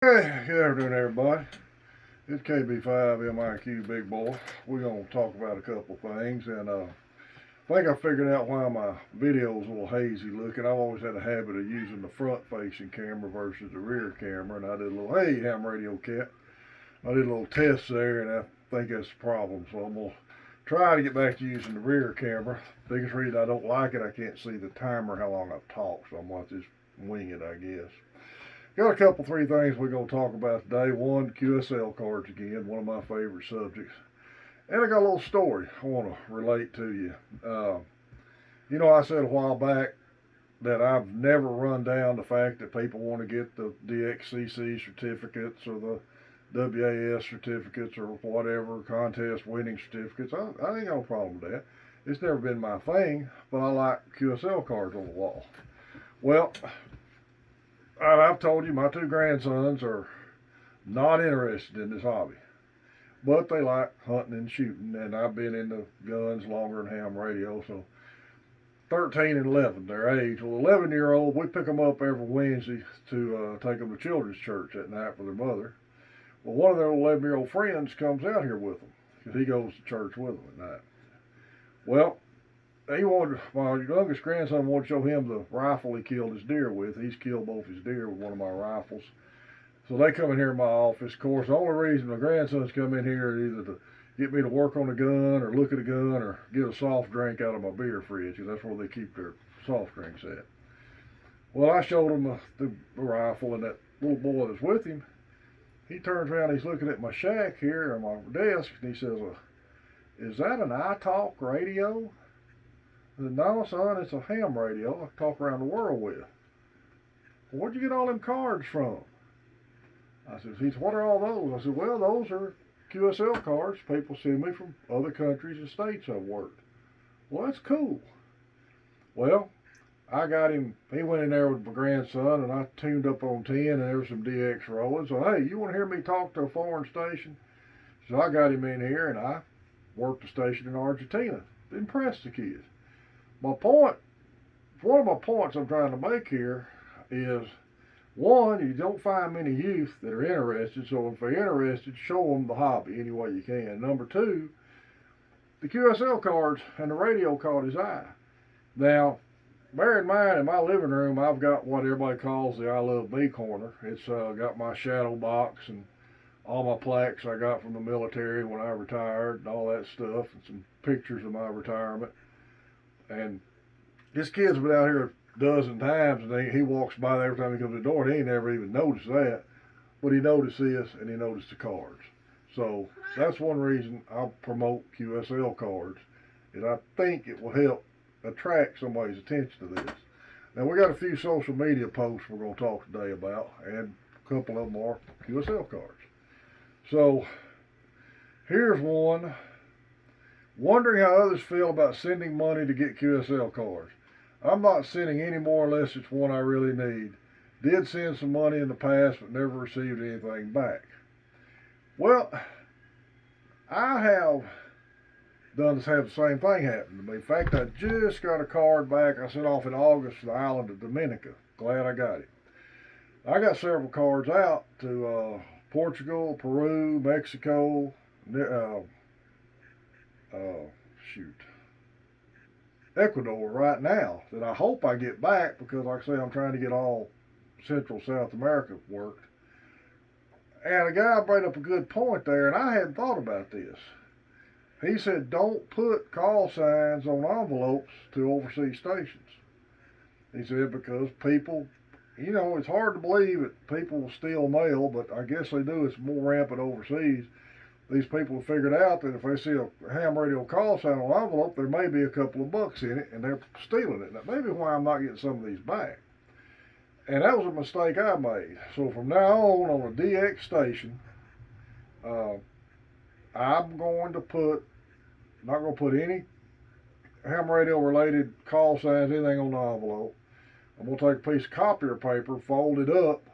Hey, good afternoon, everybody. It's KB5MIQ Big Boy. We're going to talk about a couple things, and I think I figured out why my video's a little hazy looking. I've always had a habit of using the front-facing camera versus the rear camera, and I did a little, hey, ham radio cat. I did a little test there, and I think that's the problem, so I'm going to try to get back to using the rear camera. Biggest reason I don't like it, I can't see the timer how long I've talked, so I'm going to just wing it, I guess. Got a couple, three things we're going to talk about today. One, QSL cards again, one of my favorite subjects. And I got a little story I want to relate to you. I said a while back that I've never run down the fact that people want to get the DXCC certificates or the WAS certificates or whatever, contest winning certificates. I ain't got no problem with that. It's never been my thing, but I like QSL cards on the wall. Well, I've told you my two grandsons are not interested in this hobby. But they like hunting and shooting, and I've been into guns longer than ham radio, so 13 and 11, their age. Well, 11-year-old, we pick them up every Wednesday to take them to children's church at night for their mother. Well, one of their 11-year-old friends comes out here with them because he goes to church with them at night. Well, my youngest grandson wanted to show him the rifle he killed his deer with. He's killed both his deer with one of my rifles. So they come in here in my office. Of course, the only reason my grandsons come in here is either to get me to work on a gun or look at a gun or get a soft drink out of my beer fridge, because that's where they keep their soft drinks at. Well, I showed them the rifle, and that little boy that's with him, he turns around, he's looking at my shack here on my desk, and he says, is that an iTalk radio? I said, no, son, it's a ham radio I talk around the world with. Well, where'd you get all them cards from? I said, what are all those? I said, well, those are QSL cards people send me from other countries and states I've worked. Well, that's cool. Well, I got him, he went in there with my grandson, and I tuned up on 10, and there was some DX rolling. So, hey, you want to hear me talk to a foreign station? So I got him in here, and I worked a station in Argentina. Impressed the kids. My point, one of my points I'm trying to make here is, one, you don't find many youth that are interested, so if they're interested, show them the hobby any way you can. Number two, the QSL cards and the radio caught his eye. Now, bear in mind, in my living room, I've got what everybody calls the I Love Me corner. It's got my shadow box and all my plaques I got from the military when I retired and all that stuff, and some pictures of my retirement. And this kid's been out here a dozen times, and he walks by there every time he comes to the door, and he ain't never even noticed that. But he noticed this, and he noticed the cards. So that's one reason I promote QSL cards, and I think it will help attract somebody's attention to this. Now, we got a few social media posts we're going to talk today about, and a couple of them are QSL cards. So here's one. Wondering how others feel about sending money to get QSL cards. I'm not sending any more unless it's one I really need. Did send some money in the past, but never received anything back. Well, I have the same thing happen to me. In fact, I just got a card back I sent off in August to the island of Dominica. Glad I got it. I got several cards out to Portugal, Peru, Mexico, shoot, Ecuador right now that I hope I get back because, like I say, I'm trying to get all Central South America worked. And a guy brought up a good point there, and I hadn't thought about this. He said, don't put call signs on envelopes to overseas stations. He said, because people, it's hard to believe that people will steal mail, but I guess they do. It's more rampant overseas. These people have figured out that if they see a ham radio call sign on an envelope, there may be a couple of bucks in it, and they're stealing it. That may be why I'm not getting some of these back. And that was a mistake I made. So from now on a DX station, I'm going to not going to put any ham radio related call signs, anything on the envelope. I'm going to take a piece of copier paper, fold it up,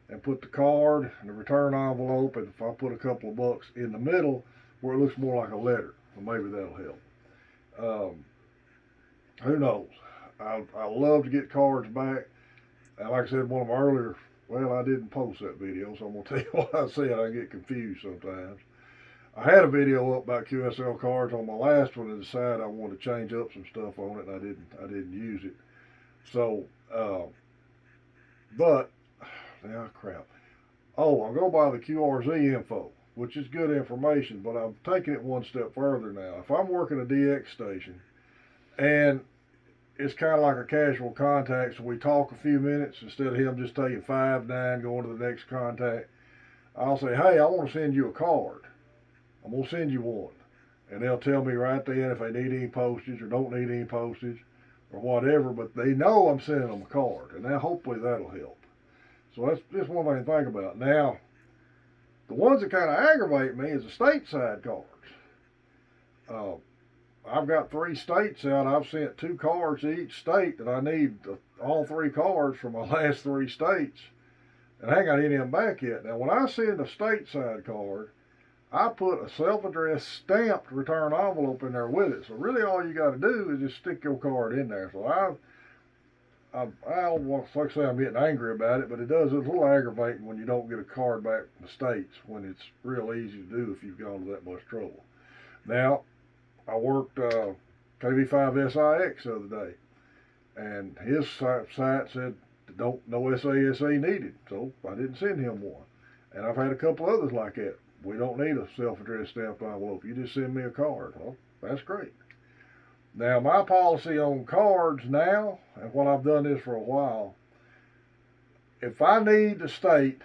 and put the card and the return envelope, and if I put a couple of bucks in the middle where it looks more like a letter, well, maybe that'll help. Who knows? I love to get cards back. And like I said in one of my earlier Well, I didn't post that video, so I'm gonna tell you what I said. I get confused sometimes. I had a video up about QSL cards on my last one and decided I wanted to change up some stuff on it, and I didn't use it. So, but now crap. Oh, I'll go by the QRZ info, which is good information, but I'm taking it one step further now. If I'm working a DX station and it's kind of like a casual contact, so we talk a few minutes instead of him just taking 5-9 going to the next contact, I'll say, hey, I want to send you a card. I'm going to send you one. And they'll tell me right then if they need any postage or don't need any postage or whatever, but they know I'm sending them a card. And now hopefully that'll help. So that's just one thing to think about. Now, the ones that kind of aggravate me is the stateside cards. Uh, I've got 3 states out. I've sent 2 cards to each state that I need all 3 cards from my last 3 states. And I ain't got any of them back yet. Now, when I send a stateside card, I put a self-addressed stamped return envelope in there with it. So really all you got to do is just stick your card in there. So I don't want to say I'm getting angry about it, but it's a little aggravating when you don't get a card back from the States when it's real easy to do if you've gone to that much trouble. Now, I worked KV5SIX the other day, and his site said no SASE needed, so I didn't send him one. And I've had a couple others like that. We don't need a self-addressed stamped envelope. You just send me a card. Well, that's great. Now, my policy on cards now, and while I've done this for a while, if I need the state,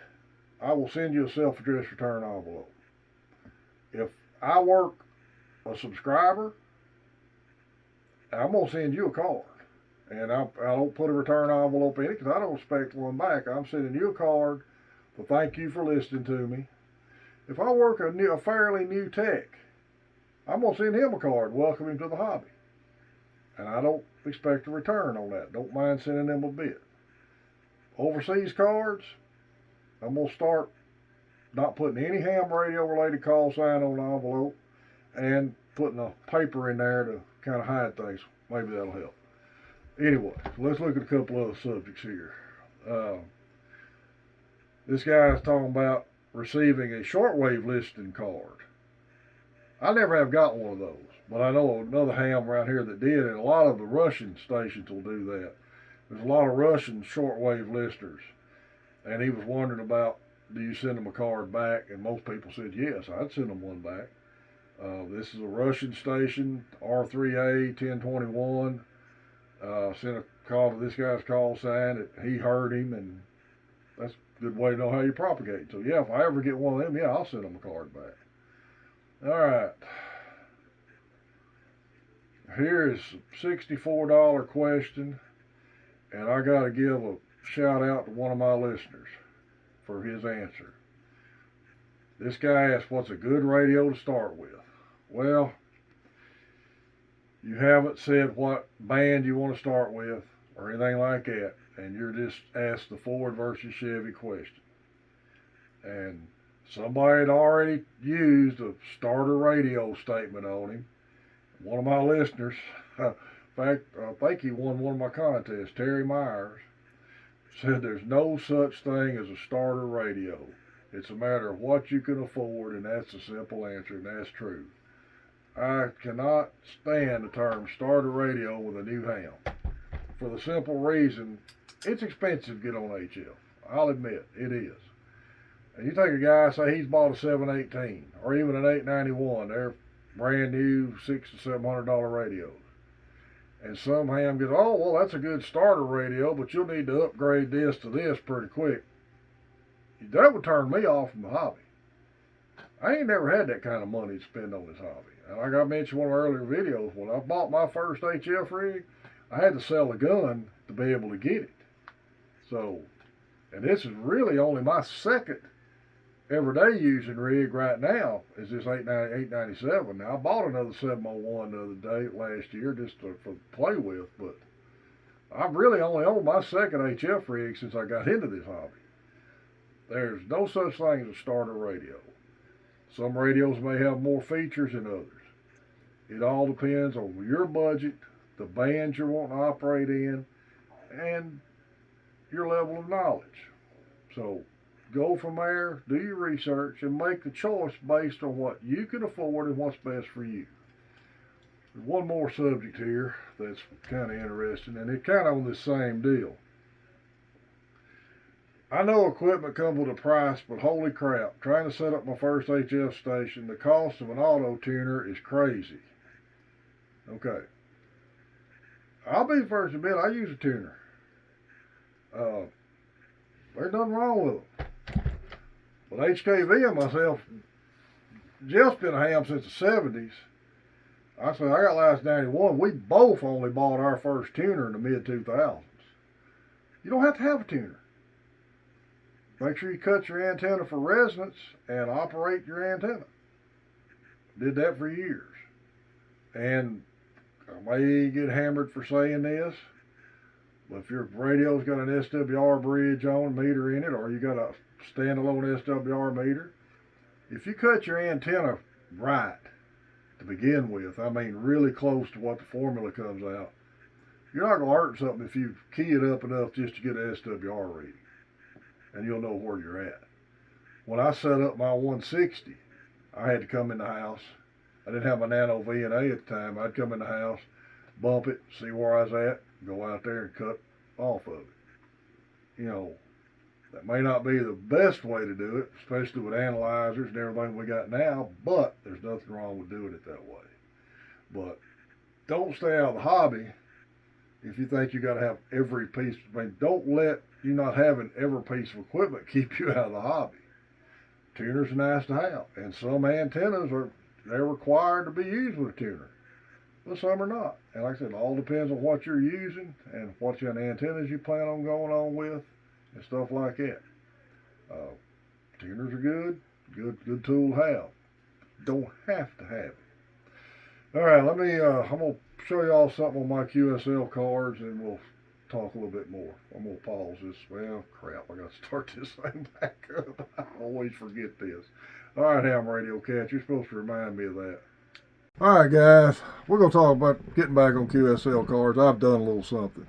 I will send you a self-addressed return envelope. If I work a subscriber, I'm going to send you a card. And I don't put a return envelope in it because I don't expect one back. I'm sending you a card to thank you for listening to me. If I work a fairly new tech, I'm going to send him a card, welcome him to the hobby. And I don't expect a return on that. Don't mind sending them a bit. Overseas cards, I'm going to start not putting any ham radio related call sign on the envelope and putting a paper in there to kind of hide things. Maybe that'll help. Anyway, let's look at a couple other subjects here. This guy is talking about receiving a shortwave listing card. I never have got one of those, but I know another ham around here that did, and a lot of the Russian stations will do that. There's a lot of Russian shortwave listers, and he was wondering about, do you send them a card back? And most people said yes, I'd send them one back. This is a Russian station, R3A 1021. Sent a call to this guy's call sign that he heard him, and that's a good way to know how you propagate. So yeah, if I ever get one of them, yeah, I'll send them a card back. All right. Here is a $64 question, and I got to give a shout out to one of my listeners for his answer. This guy asked, what's a good radio to start with? Well, you haven't said what band you want to start with or anything like that, and you're just asked the Ford versus Chevy question. And somebody had already used a starter radio statement on him. One of my listeners, in fact, I think he won one of my contests, Terry Myers, said there's no such thing as a starter radio. It's a matter of what you can afford, and that's a simple answer, and that's true. I cannot stand the term starter radio with a new ham for the simple reason it's expensive to get on HF. I'll admit, it is. And you take a guy, say he's bought a 718 or even an 891, they're brand new $600 to $700 radios. And some ham goes, oh, well, that's a good starter radio, but you'll need to upgrade this to this pretty quick. That would turn me off from the hobby. I ain't never had that kind of money to spend on this hobby. And like I mentioned in one of my earlier videos, when I bought my first HF rig, I had to sell a gun to be able to get it. So, and this is really only my second everyday using rig right now is this 897. Now, I bought another 701 the other day, last year, just to play with, but I've really only owned my second HF rig since I got into this hobby. There's no such thing as a starter radio. Some radios may have more features than others. It all depends on your budget, the band you're wanting to operate in, and your level of knowledge. So go from there, do your research, and make the choice based on what you can afford and what's best for you. There's one more subject here that's kind of interesting, and it's kind of on the same deal. I know equipment comes with a price, but holy crap, trying to set up my first HF station, the cost of an auto tuner is crazy. Okay. I'll be the first to admit I use a tuner. There's nothing wrong with them. But HKV and myself, Jeff's been a ham since the 70s. I said, I got last 91. We both only bought our first tuner in the mid-2000s. You don't have to have a tuner. Make sure you cut your antenna for resonance and operate your antenna. Did that for years. And I may get hammered for saying this, but if your radio's got an SWR bridge on, meter in it, or you got a standalone SWR meter, if you cut your antenna right to begin with, I mean really close to what the formula comes out, you're not going to hurt something if you key it up enough just to get an SWR reading, and you'll know where you're at. When I set up my 160, I had to come in the house. I didn't have my Nano VNA at the time. I'd come in the house, bump it, see where I was at, go out there and cut off of it. You know, that may not be the best way to do it, especially with analyzers and everything we got now, but there's nothing wrong with doing it that way. But don't stay out of the hobby if you think you got to have every piece. I mean, don't let you not having every piece of equipment keep you out of the hobby. Tuners are nice to have, and some antennas they're required to be used with a tuner, but some are not. And like I said, it all depends on what you're using and what kind of antennas you plan on going on with and stuff like that. Tuners are good tool to have. Don't have to have it. All right, I'm gonna show y'all something on my QSL cards, and we'll talk a little bit more. I'm gonna pause this. Well, crap, I gotta start this thing back up. I always forget this. All right, ham radio cat, you're supposed to remind me of that. All right, guys, we're gonna talk about getting back on QSL cards. I've done a little something.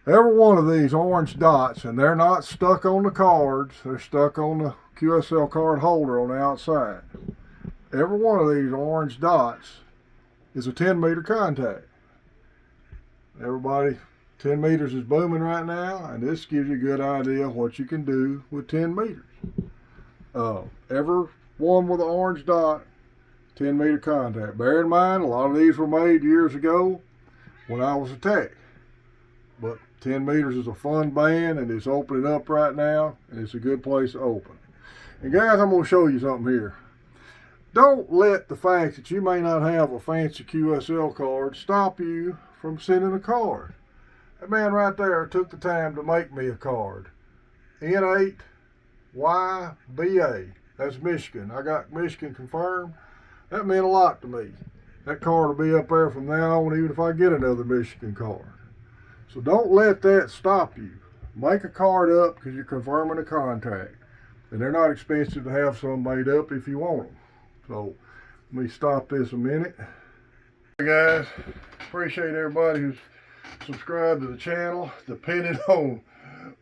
Every one of these orange dots, and they're not stuck on the cards, they're stuck on the QSL card holder on the outside. Every one of these orange dots is a 10-meter contact. Everybody, 10 meters is booming right now, and this gives you a good idea of what you can do with 10 meters. Every one with an orange dot, 10-meter contact. Bear in mind, a lot of these were made years ago when I was a tech. But 10 meters is a fun band, and it's opening up right now, and it's a good place to open. And guys, I'm going to show you something here. Don't let the fact that you may not have a fancy QSL card stop you from sending a card. That man right there took the time to make me a card. N8YBA. That's Michigan. I got Michigan confirmed. That meant a lot to me. That card will be up there from now on, even if I get another Michigan card. So don't let that stop you. Make a card up because you're confirming a contract. And they're not expensive to have some made up if you want them. So let me stop this a minute. Hey guys, appreciate everybody who's subscribed to the channel. Depending on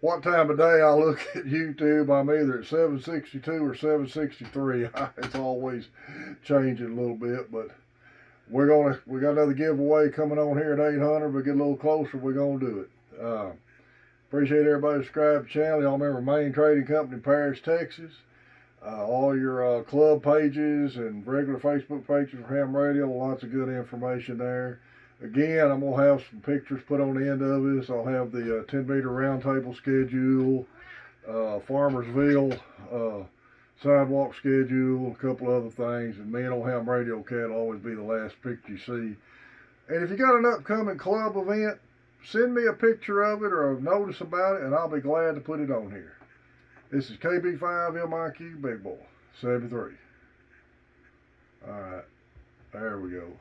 what time of day I look at YouTube, I'm either at 762 or 763. It's always changing a little bit, but we got another giveaway coming on here at 800. We get a little closer, we're gonna do it. Appreciate everybody subscribe to the channel. Y'all remember Main Trading Company, Paris, Texas. All your club pages and regular Facebook pages for ham radio, lots of good information there. Again, I'm going to have some pictures put on the end of this. I'll have the 10-meter roundtable schedule, Farmersville sidewalk schedule, a couple other things. And me and old ham radio cat will always be the last picture you see. And if you got an upcoming club event, send me a picture of it or a notice about it, and I'll be glad to put it on here. This is KB5MIQ Big Boy 73. All right, there we go.